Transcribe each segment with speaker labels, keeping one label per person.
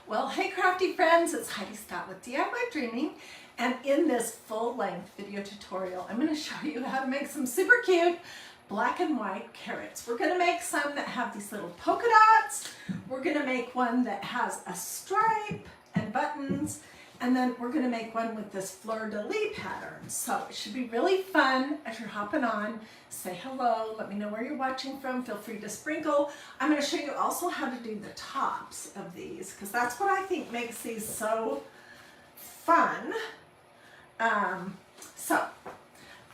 Speaker 1: Well, hey crafty friends, it's Hiedi Scott with DiyDreaming, and in this full-length video tutorial, I'm going to show you how to make some super cute black and white carrots. We're going to make some that have these little polka dots. We're going to make one that has a stripe and buttons, and then we're going to make one with this fleur-de-lis pattern. So it should be really fun as you're hopping on. Say hello, let me know where you're watching from, feel free to sprinkle. I'm going to show you also how to do the tops of these, because that's what I think makes these so fun. So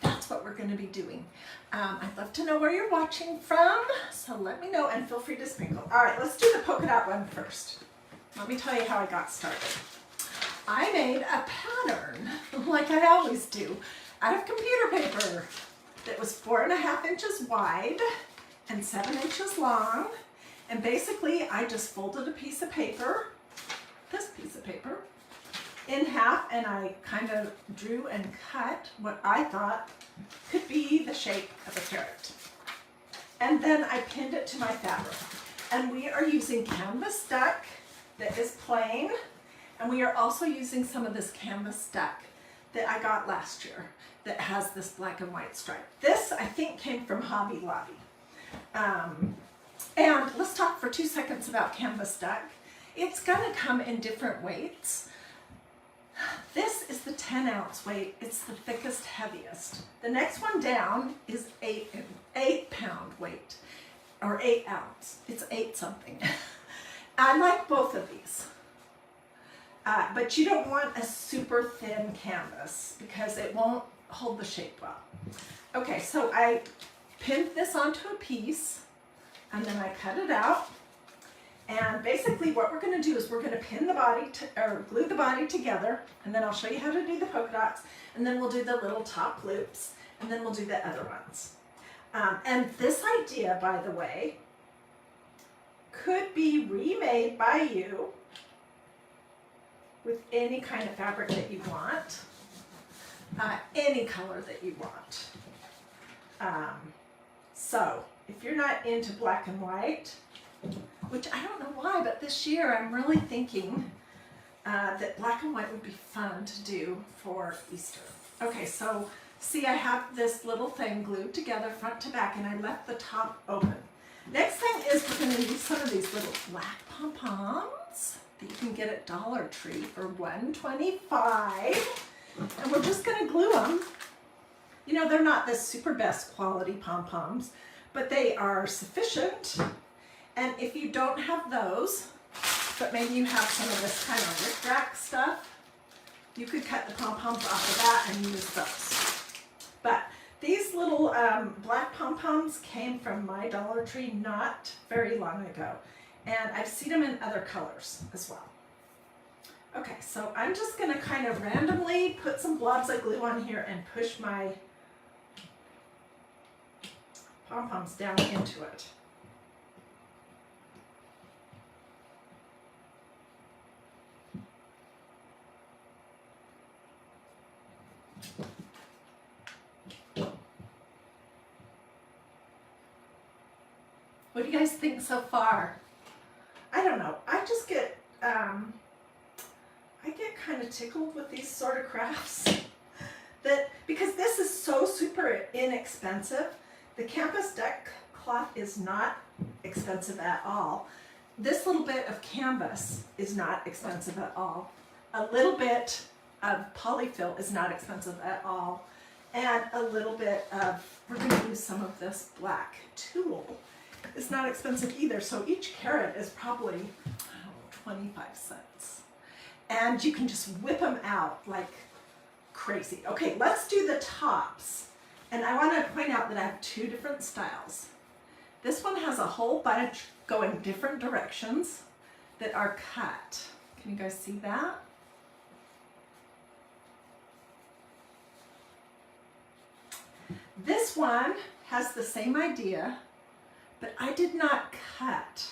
Speaker 1: that's what we're going to be doing. I'd love to know where you're watching from, so let me know and feel free to sprinkle. All right, let's do the polka dot one first. Let me tell you how I got started. I made a pattern, like I always do, out of computer paper that was 4.5 inches wide and 7 inches long. And basically, I just folded a piece of paper, this piece of paper, in half, and I kind of drew and cut what I thought could be the shape of a carrot. And then I pinned it to my fabric. And we are using canvas duck that is plain. And we are also using some of this canvas duck that I got last year that has this black and white stripe. This, I think, came from Hobby Lobby. And let's talk for 2 seconds about canvas duck. It's gonna come in different weights. This is the 10-ounce weight. It's the thickest, heaviest. The next one down is 8-pound weight, or 8 ounce. It's 8 something. I like both of these. But you don't want a super thin canvas because it won't hold the shape well. Okay, so I pinned this onto a piece and then I cut it out. And basically what we're going to do is we're going to pin the body or glue the body together, and then I'll show you how to do the polka dots, and then we'll do the little top loops, and then we'll do the other ones. And this idea, by the way, could be remade by you with any kind of fabric that you want, any color that you want. So if you're not into black and white, which I don't know why, but this year I'm really thinking that black and white would be fun to do for Easter. Okay, so see, I have this little thing glued together front to back, and I left the top open. Next thing is we're going to use some of these little black pom-poms that you can get at Dollar Tree for $1.25, and we're just going to glue them. You know, they're not the super best quality pom-poms, but they are sufficient. And if you don't have those, but maybe you have some of this kind of rip-rack stuff, you could cut the pom-poms off of that and use those. But these little black pom-poms came from my Dollar Tree not very long ago. And I've seen them in other colors as well. Okay, so I'm just going to kind of randomly put some blobs of glue on here and push my pom-poms down into it. What do you guys think so far? I don't know. I just get, I get kind of tickled with these sort of crafts that, because this is so super inexpensive. The canvas duck cloth is not expensive at all. This little bit of canvas is not expensive at all. A little bit of polyfill is not expensive at all. And a little bit of, we're going to use some of this black tulle. It's not expensive either, so each carrot is probably, I don't know, 25 cents. And you can just whip them out like crazy. Okay, let's do the tops. And I want to point out that I have 2 different styles. This one has a whole bunch going different directions that are cut. Can you guys see that? This one has the same idea, but I did not cut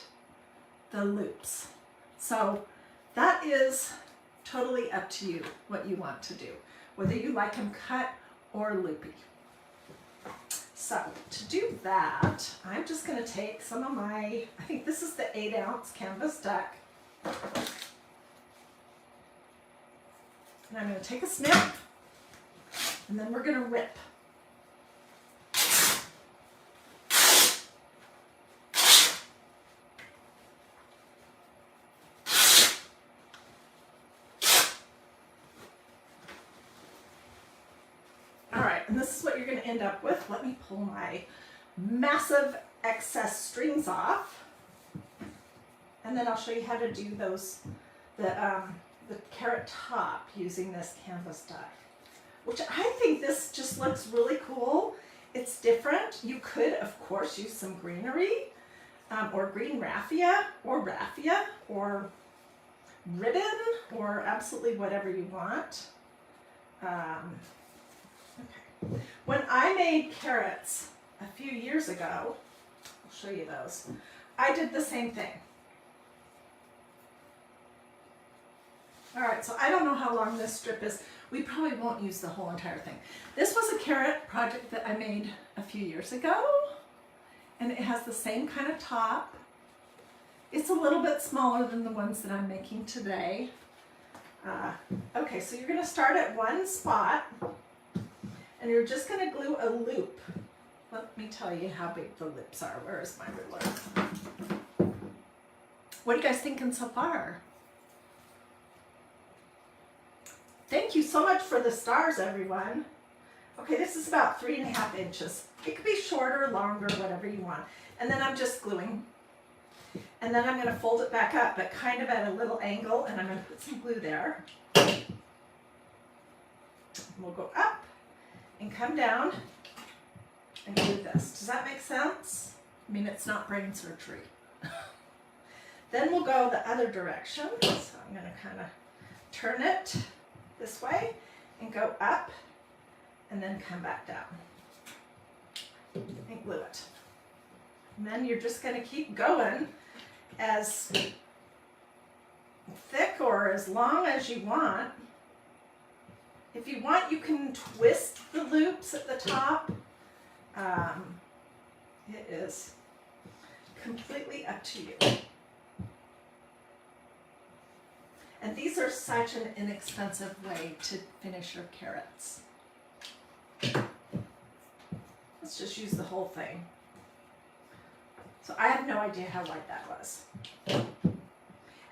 Speaker 1: the loops. So that is totally up to you what you want to do, whether you like them cut or loopy. So to do that, I'm just going to take some of my, I think this is the 8-ounce canvas duck, And I'm going to take a snip, and then we're going to rip. All right, and this is what you're going to end up with. Let me pull my massive excess strings off, and then I'll show you how to do those, the carrot top using this canvas die, which I think this just looks really cool. It's different. You could, of course, use some greenery, or green raffia, or ribbon, or absolutely whatever you want. Okay. When I made carrots a few years ago, I'll show you those, I did the same thing. All right, so I don't know how long this strip is. We probably won't use the whole entire thing. This was a carrot project that I made a few years ago, and it has the same kind of top. It's a little bit smaller than the ones that I'm making today. Okay, so you're gonna start at one spot, and you're just gonna glue a loop. Let me tell you how big the loops are. Where is my ruler? What are you guys thinking so far? Thank you so much for the stars, everyone. Okay, this is about 3.5 inches. It could be shorter, longer, whatever you want. And then I'm just gluing. And then I'm gonna fold it back up, but kind of at a little angle, and I'm gonna put some glue there. We'll go up and come down and glue this. Does that make sense? I mean, it's not brain surgery. Then we'll go the other direction. So I'm gonna kind of turn it this way and go up and then come back down and glue it. And then you're just going to keep going as thick or as long as you want. If you want, you can twist the loops at the top. It is completely up to you. And these are such an inexpensive way to finish your carrots. Let's just use the whole thing. So I have no idea how wide that was.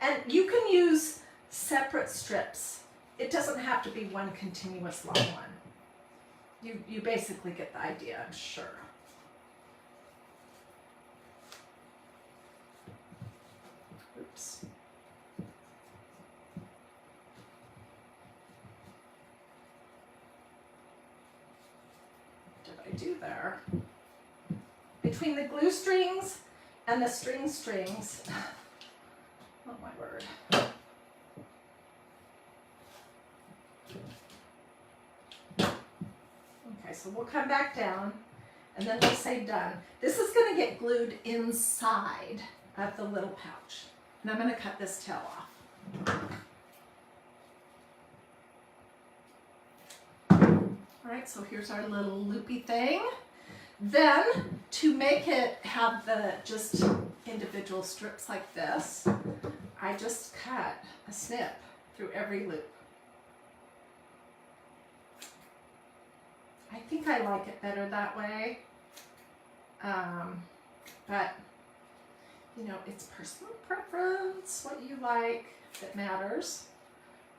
Speaker 1: And you can use separate strips. It doesn't have to be one continuous long one. You basically get the idea, I'm sure. Oops. I do there. Between the glue strings and the strings, oh my word. Okay, so we'll come back down and then we'll say done. This is going to get glued inside of the little pouch. And I'm going to cut this tail off. All right, so here's our little loopy thing. Then, to make it have the just individual strips like this, I just cut a snip through every loop. I think I like it better that way, but you know, it's personal preference, what you like, that matters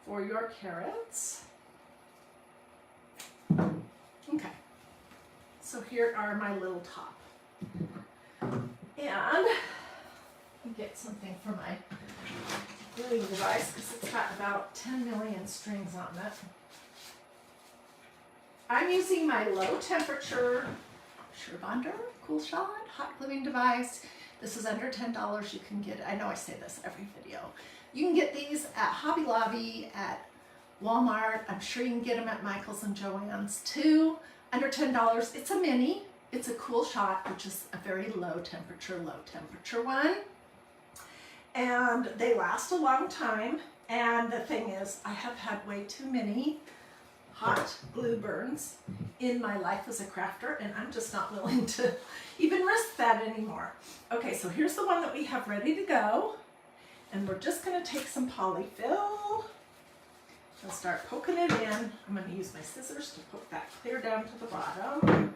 Speaker 1: for your carrots. Okay, so here are my little top. And let me get something for my gluing device because it's got about 10 million strings on it. I'm using my low temperature Bonder Cool Shot hot gluing device. This is under $10. You can get, I know I say this every video, you can get these at Hobby Lobby, at Walmart. I'm sure you can get them at Michael's and Joann's too. Under $10. It's a mini. It's a Cool Shot, which is a very low temperature one. And they last a long time. And the thing is, I have had way too many hot glue burns in my life as a crafter, and I'm just not willing to even risk that anymore. Okay, so here's the one that we have ready to go. And we're just gonna take some polyfill I'll start poking it in. I'm going to use my scissors to poke that clear down to the bottom.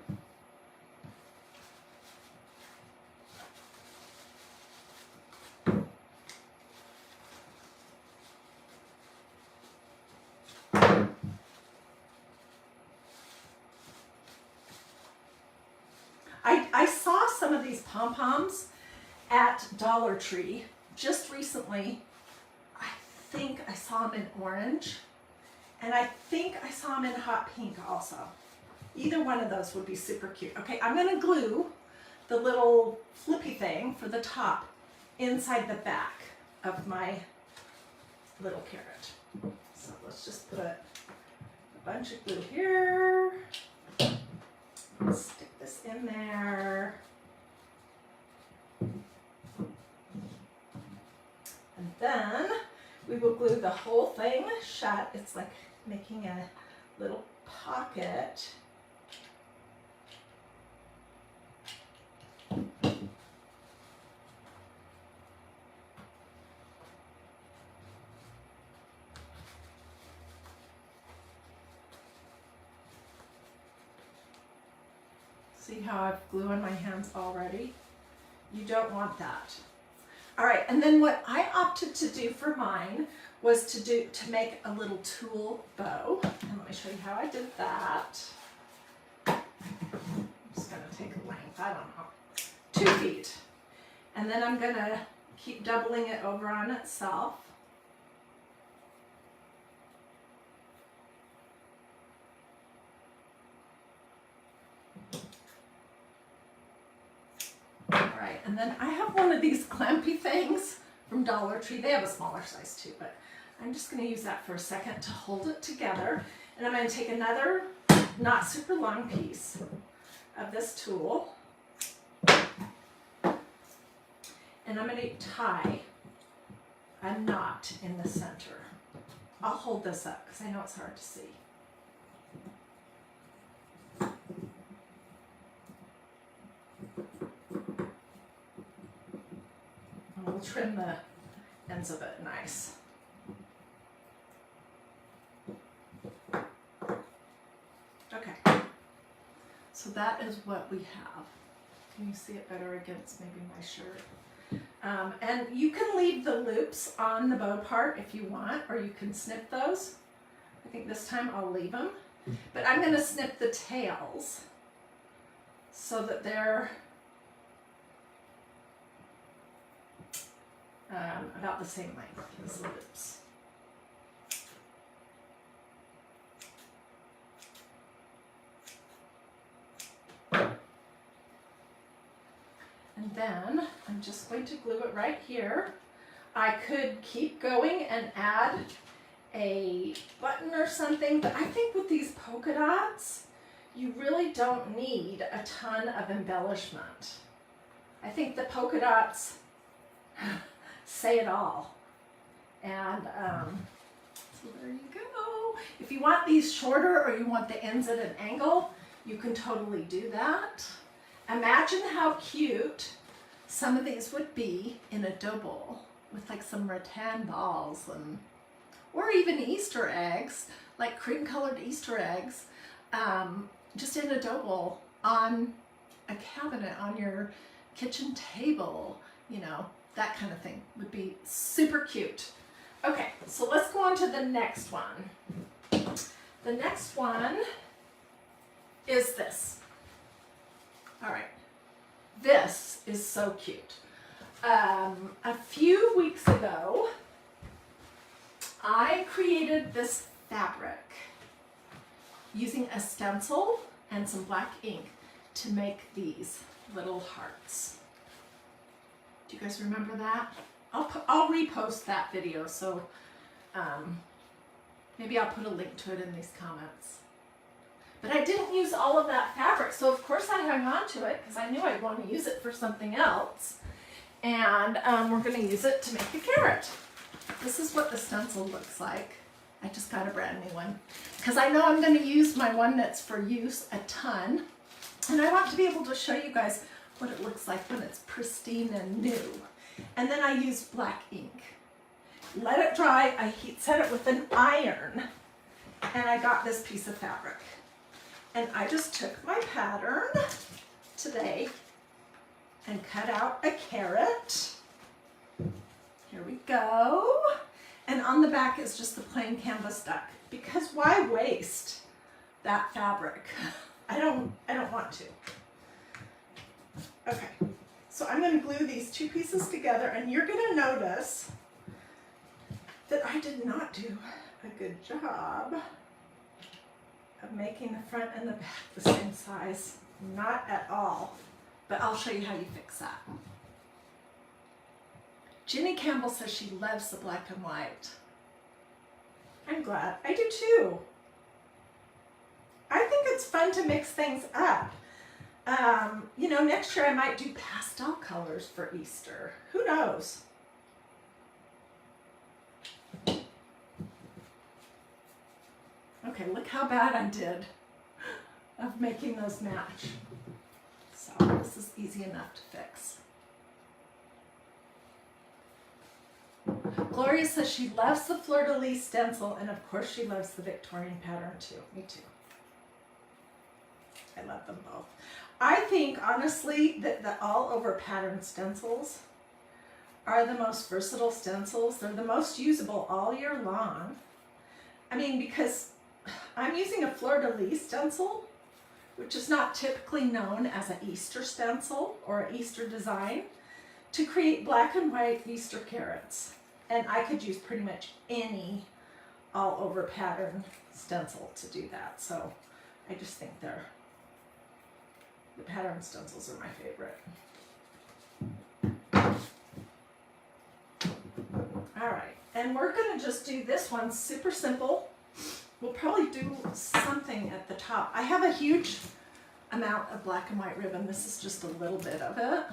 Speaker 1: I saw some of these pom-poms at Dollar Tree just recently. I think I saw them in orange, and I think I saw them in hot pink also. Either one of those would be super cute. Okay, I'm gonna glue the little flippy thing for the top inside the back of my little carrot. So let's just put a bunch of glue here. Stick this in there. And then we will glue the whole thing shut. It's like making a little pocket. See how I've glue on my hands already? You don't want that. All right, and then what I opted to do for mine was to make a little tulle bow. And let me show you how I did that. I'm just gonna take a length, I don't know, 2 feet. And then I'm gonna keep doubling it over on itself. Alright, and then I have one of these clampy things from Dollar Tree. They have a smaller size too, but I'm just going to use that for a second to hold it together. And I'm going to take another not super long piece of this tulle, and I'm going to tie a knot in the center. I'll hold this up because I know it's hard to see. We'll trim the ends of it nice. Okay, so that is what we have. Can you see it better against maybe my shirt? And you can leave the loops on the bow part if you want, or you can snip those. I think this time I'll leave them, but I'm going to snip the tails so that they're about the same length as the loops. And then I'm just going to glue it right here. I could keep going and add a button or something, but I think with these polka dots, you really don't need a ton of embellishment. I think the polka dots say it all. And so there you go. If you want these shorter or you want the ends at an angle, you can totally do that. Imagine how cute some of these would be in a dough bowl with like some rattan balls, and or even Easter eggs, like cream colored Easter eggs, just in a dough bowl on a cabinet on your kitchen table, you know, that kind of thing would be super cute. Okay, so let's go on to the next one. The next one is this. All right, this is so cute. A few weeks ago, I created this fabric using a stencil and some black ink to make these little hearts. Do you guys remember that? I'll repost that video, so maybe I'll put a link to it in these comments. But I didn't use all of that fabric, so of course I hung on to it because I knew I'd want to use it for something else. And we're going to use it to make a carrot. This is what the stencil looks like. I just got a brand new one because I know I'm going to use my one that's for use a ton. And I want to be able to show you guys what it looks like when it's pristine and new. And then I used black ink. let it dry. I heat set it with an iron, and I got this piece of fabric. And I just took my pattern today and cut out a carrot. Here we go. And on the back is just the plain canvas duck, because why waste that fabric? I don't want to. Okay, so I'm going to glue these two pieces together, and you're going to notice that I did not do a good job of making the front and the back the same size. Not at all, but I'll show you how you fix that. Ginny Campbell says she loves the black and white. I'm glad. I do too. I think it's fun to mix things up. You know, next year I might do pastel colors for Easter. Who knows? Okay, look how bad I did of making those match. So this is easy enough to fix. Gloria says she loves the fleur-de-lis stencil, and of course she loves the Victorian pattern too. Me too. I love them both. I think honestly that the all-over pattern stencils are the most versatile stencils. They're the most usable all year long. I mean, because I'm using a fleur-de-lis stencil, which is not typically known as an Easter stencil or an Easter design, to create black and white Easter carrots. And I could use pretty much any all-over pattern stencil to do that. So I just think the pattern stencils are my favorite. All right, and we're gonna just do this one super simple. We'll probably do something at the top. I have a huge amount of black and white ribbon. This is just a little bit of it.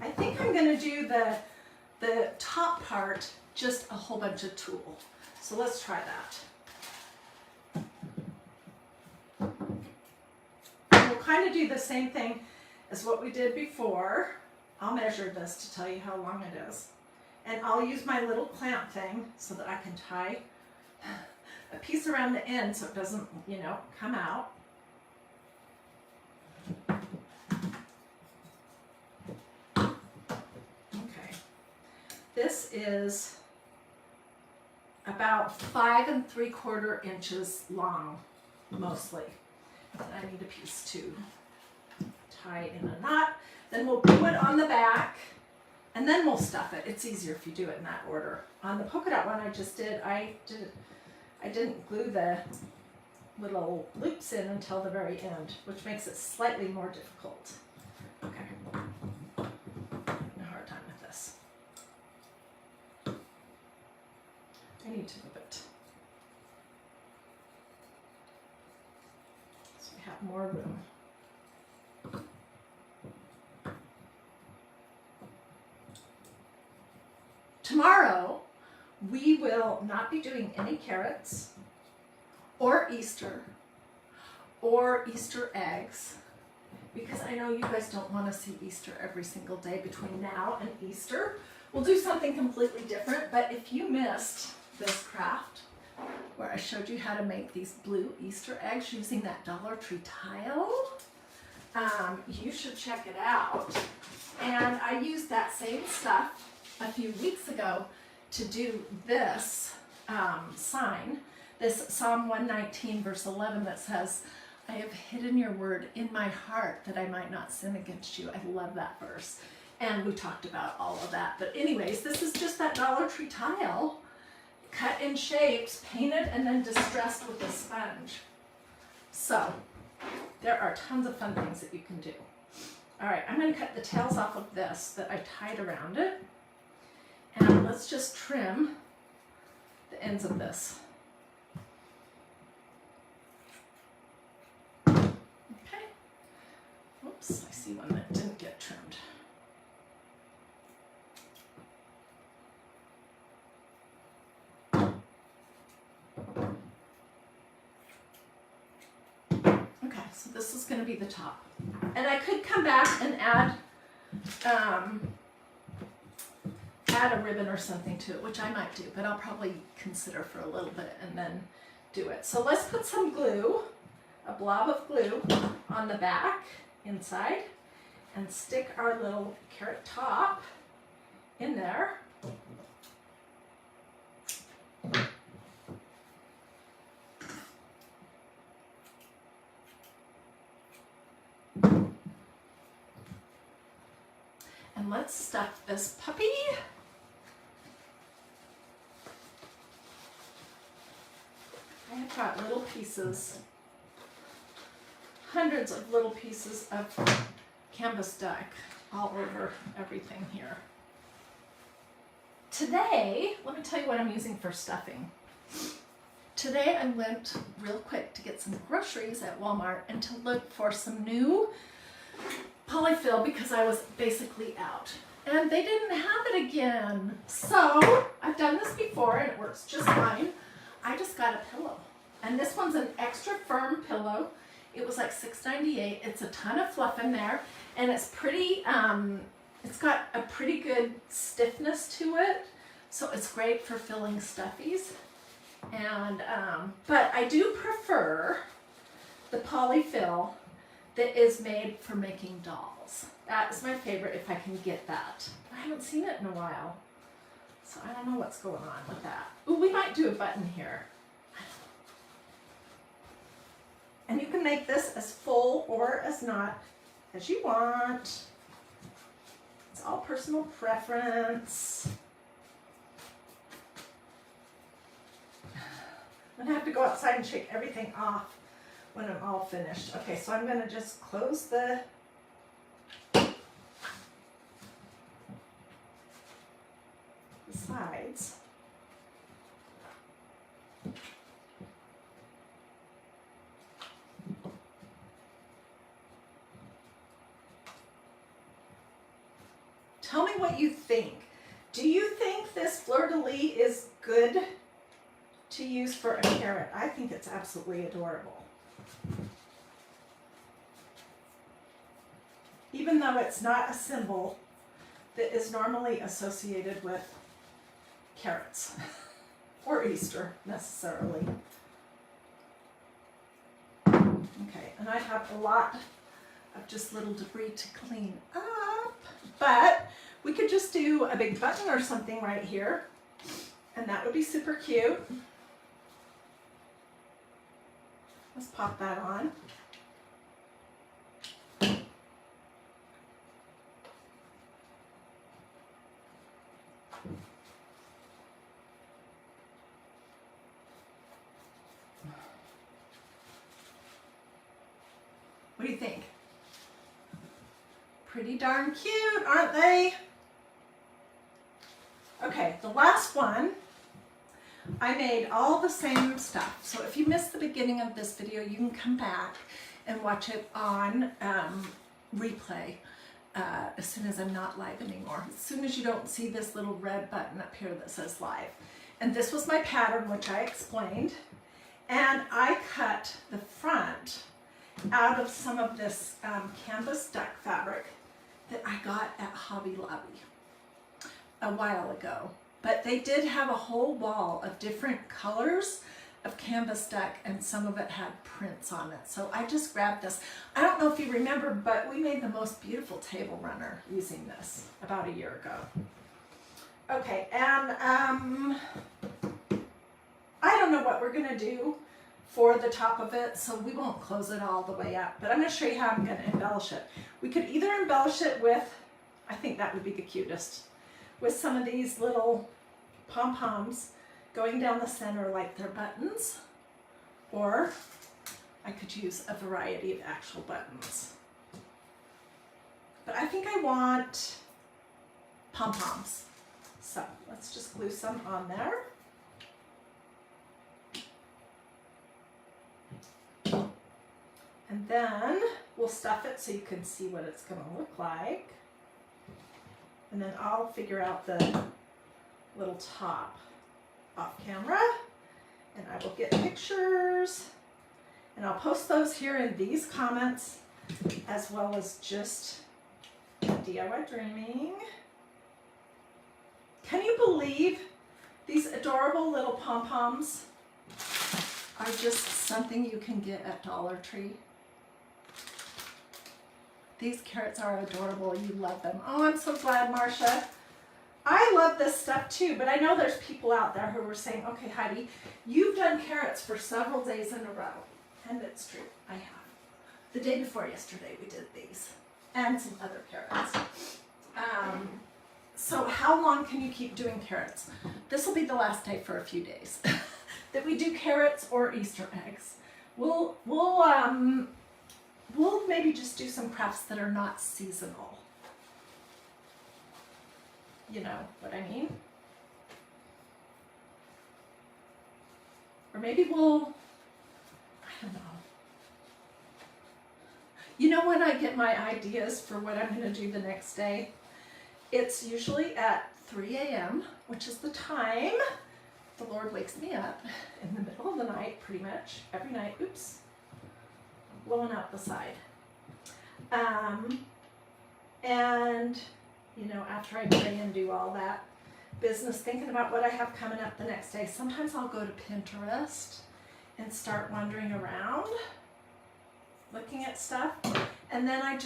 Speaker 1: I think I'm going to do the top part just a whole bunch of tulle. So let's try that. We'll kind of do the same thing as what we did before. I'll measure this to tell you how long it is. And I'll use my little clamp thing so that I can tie a piece around the end so it doesn't, you know, come out. Okay. This is about 5 3/4 inches long, mostly. And I need a piece to tie in a knot. Then we'll glue it on the back. And then we'll stuff it. It's easier if you do it in that order. On the polka dot one I just did, I didn't glue the little loops in until the very end, which makes it slightly more difficult. Okay. Having a hard time with this. I need to move it. So we have more room. Tomorrow, we will not be doing any carrots or Easter eggs, because I know you guys don't want to see Easter every single day between now and Easter. We'll do something completely different, but if you missed this craft where I showed you how to make these blue Easter eggs using that Dollar Tree tile, you should check it out. And I used that same stuff a few weeks ago to do this sign, this Psalm 119 verse 11 that says, I have hidden your word in my heart that I might not sin against you. I love that verse. And we talked about all of that. But anyways, this is just that Dollar Tree tile, cut in shapes, painted, and then distressed with a sponge. So there are tons of fun things that you can do. All right, I'm going to cut the tails off of this that I tied around it. And let's just trim the ends of this. Okay. Oops, I see one that didn't get trimmed. Okay, so this is going to be the top. And I could come back and add add a ribbon or something to it, which I might do, but I'll probably consider for a little bit and then do it. So let's put some glue, a blob of glue on the back inside, and stick our little carrot top in there. And let's stuff this puppy. I have got little pieces, hundreds of little pieces of canvas duck all over everything here. Today, let me tell you what I'm using for stuffing. Today I went real quick to get some groceries at Walmart and to look for some new polyfill because I was basically out. And they didn't have it again. So, I've done this before and it works just fine. I just got a pillow. And this one's an extra firm pillow. It was like $6.98. It's a ton of fluff in there. And it's pretty, it's got a pretty good stiffness to it. So it's great for filling stuffies. And, but I do prefer the polyfill that is made for making dolls. That is my favorite if I can get that. I haven't seen it in a while. So I don't know what's going on with that. Ooh, we might do a button here. And you can make this as full or as not as you want. It's all personal preference. I'm gonna have to go outside and shake everything off when I'm all finished. Okay, so I'm gonna just close the sides. Tell me what you think. Do you think this fleur-de-lis is good to use for a carrot? I think it's absolutely adorable. Even though it's not a symbol that is normally associated with carrots or Easter necessarily. Okay, and I have a lot of just little debris to clean up, but we could just do a big button or something right here, and that would be super cute. Let's pop that on. What do you think? Pretty darn cute, aren't they? Okay, the last one, I made all the same stuff. So if you missed the beginning of this video, you can come back and watch it on replay as soon as I'm not live anymore. As soon as you don't see this little red button up here that says live. And this was my pattern, which I explained. And I cut the front out of some of this canvas duck fabric that I got at Hobby Lobby a while ago. But they did have a whole wall of different colors of canvas duck, and some of it had prints on it. So I just grabbed this. I don't know if you remember, but we made the most beautiful table runner using this about a year ago. Okay, and I don't know what we're gonna do for the top of it, so we won't close it all the way up, but I'm gonna show you how I'm gonna embellish it. We could either embellish it with, I think that would be the cutest, with some of these little pom-poms going down the center like they're buttons, or I could use a variety of actual buttons. But I think I want pom-poms. So let's just glue some on there. And then we'll stuff it so you can see what it's going to look like. And then I'll figure out the little top off camera, and I will get pictures, and I'll post those here in these comments, as well as just DiyDreaming. Can you believe these adorable little pom-poms are just something you can get at Dollar Tree? These carrots are adorable. You love them. Oh, I'm so glad, Marcia. I love this stuff too, but I know there's people out there who are saying, okay, Heidi, you've done carrots for several days in a row. And it's true, I have. The day before yesterday, we did these and some other carrots. So how long can you keep doing carrots? This will be the last day for a few days that we do carrots or Easter eggs. We'll maybe just do some crafts that are not seasonal. You know what I mean? Or maybe we'll, I don't know. You know when I get my ideas for what I'm going to do the next day? It's usually at 3 a.m., which is the time the Lord wakes me up in the middle of the night, pretty much every night. Oops, blowing out the side. And you know, after I pray and do all that business, thinking about what I have coming up the next day, sometimes I'll go to Pinterest and start wandering around, looking at stuff, and then I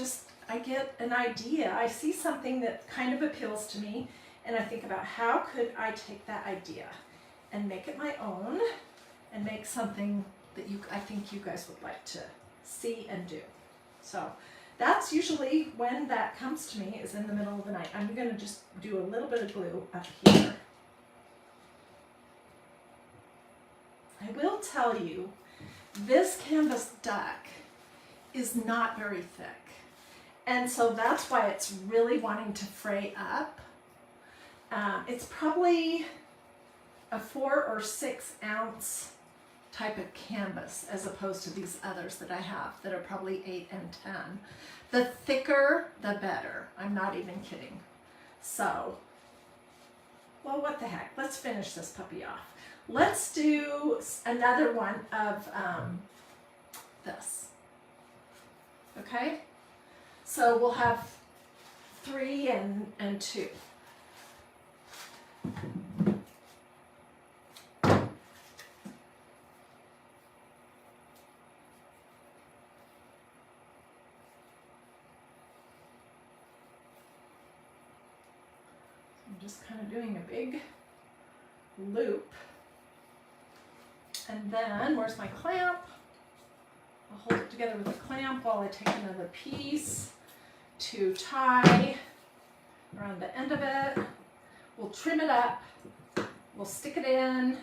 Speaker 1: get an idea. I see something that kind of appeals to me, and I think about how could I take that idea and make it my own and make something that I think you guys would like to see and do. So that's usually when that comes to me, is in the middle of the night. I'm going to just do a little bit of glue up here. I will tell you, this canvas duck is not very thick. And so that's why it's really wanting to fray up. It's probably a 4 or 6 ounce type of canvas as opposed to these others that I have that are probably 8 and 10. The thicker, the better. I'm not even kidding. So, well, what the heck? Let's finish this puppy off. Let's do another one of this. Okay? So we'll have 3 and 2. I'm just kind of doing a big loop. And then, where's my clamp? I'll hold it together with a clamp while I take another piece to tie around the end of it. We'll trim it up, we'll stick it in,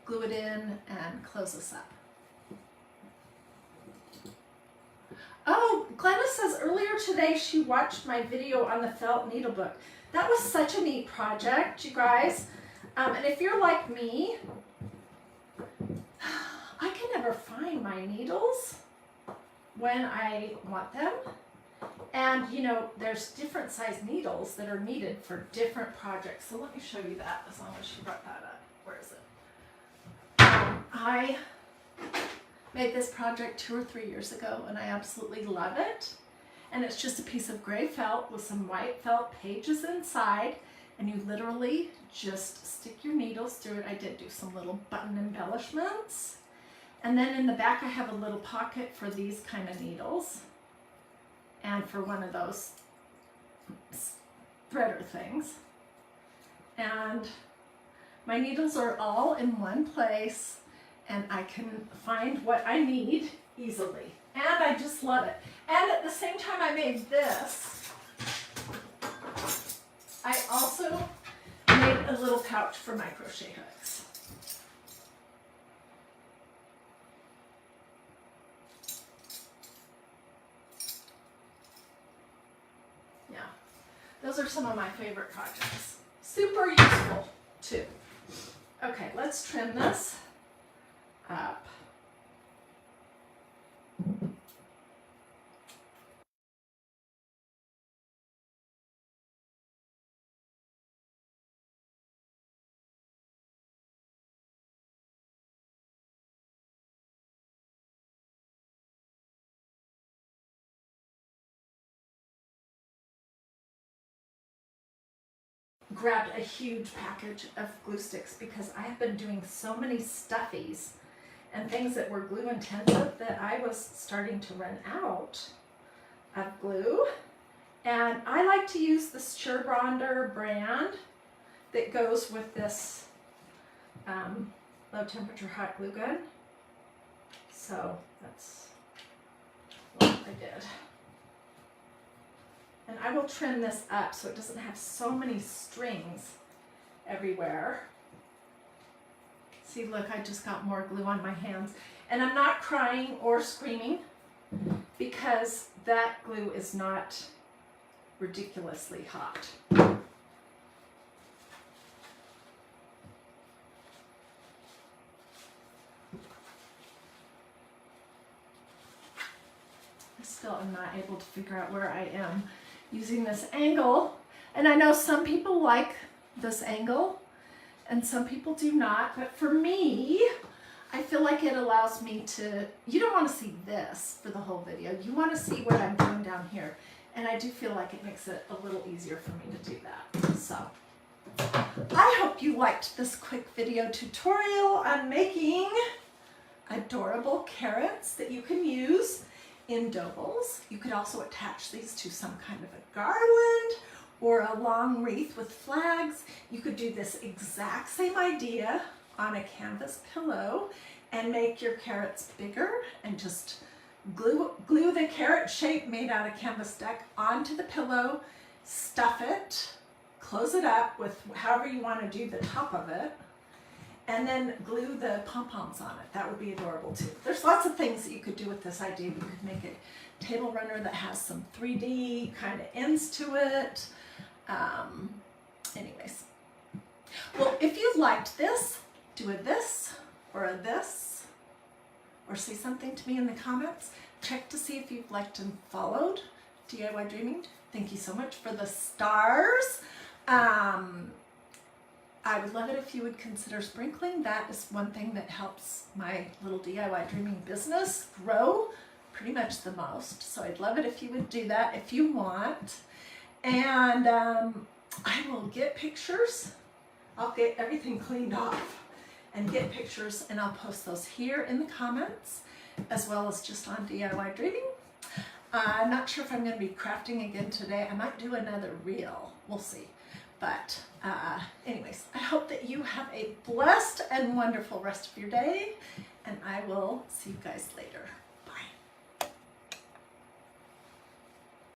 Speaker 1: glue it in, and close this up. Oh, Glenna says earlier today she watched my video on the felt needle book. That was such a neat project, you guys. And if you're like me, I can never find my needles when I want them. And you know, there's different size needles that are needed for different projects. So let me show you that, as long as she brought that up. Where is it? I made this project 2 or 3 years ago, and I absolutely love it. And it's just a piece of gray felt with some white felt pages inside, and you literally just stick your needles through it. I did do some little button embellishments. And then in the back I have a little pocket for these kind of needles, and for one of those threader things. And my needles are all in one place, and I can find what I need easily. And I just love it. And at the same time I made this, I also made a little pouch for my crochet hooks. Yeah, those are some of my favorite projects. Super useful too. Okay, let's trim this up. grabbed a huge package of glue sticks because I have been doing so many stuffies and things that were glue intensive that I was starting to run out of glue. And I like to use the Schurbonder brand that goes with this low temperature hot glue gun. So that's what I did. And I will trim this up so it doesn't have so many strings everywhere. See, look, I just got more glue on my hands. And I'm not crying or screaming because that glue is not ridiculously hot. I still am not able to figure out where I am using this angle. And I know some people like this angle and some people do not, but for me, I feel like it allows me to, you don't want to see this for the whole video. You want to see what I'm doing down here. And I do feel like it makes it a little easier for me to do that. So I hope you liked this quick video tutorial on making adorable carrots that you can use in doubles. You could also attach these to some kind of a garland or a long wreath with flags. You could do this exact same idea on a canvas pillow and make your carrots bigger and just glue the carrot shape made out of canvas deck onto the pillow, stuff it, close it up with however you want to do the top of it, and then glue the pom-poms on it. That would be adorable too. There's lots of things that you could do with this idea. You could make a table runner that has some 3D kind of ends to it. Anyways. Well, if you liked this, do a this or a this, or say something to me in the comments. Check to see if you've liked and followed DIY Dreaming. Thank you so much for the stars. I would love it if you would consider sprinkling. That is one thing that helps my little DIY Dreaming business grow pretty much the most. So I'd love it if you would do that if you want. And I will get pictures. I'll get everything cleaned off and get pictures, and I'll post those here in the comments as well as just on DIY Dreaming. I'm not sure if I'm going to be crafting again today. I might do another reel. We'll see. But anyways, I hope that you have a blessed and wonderful rest of your day, and I will see you guys later.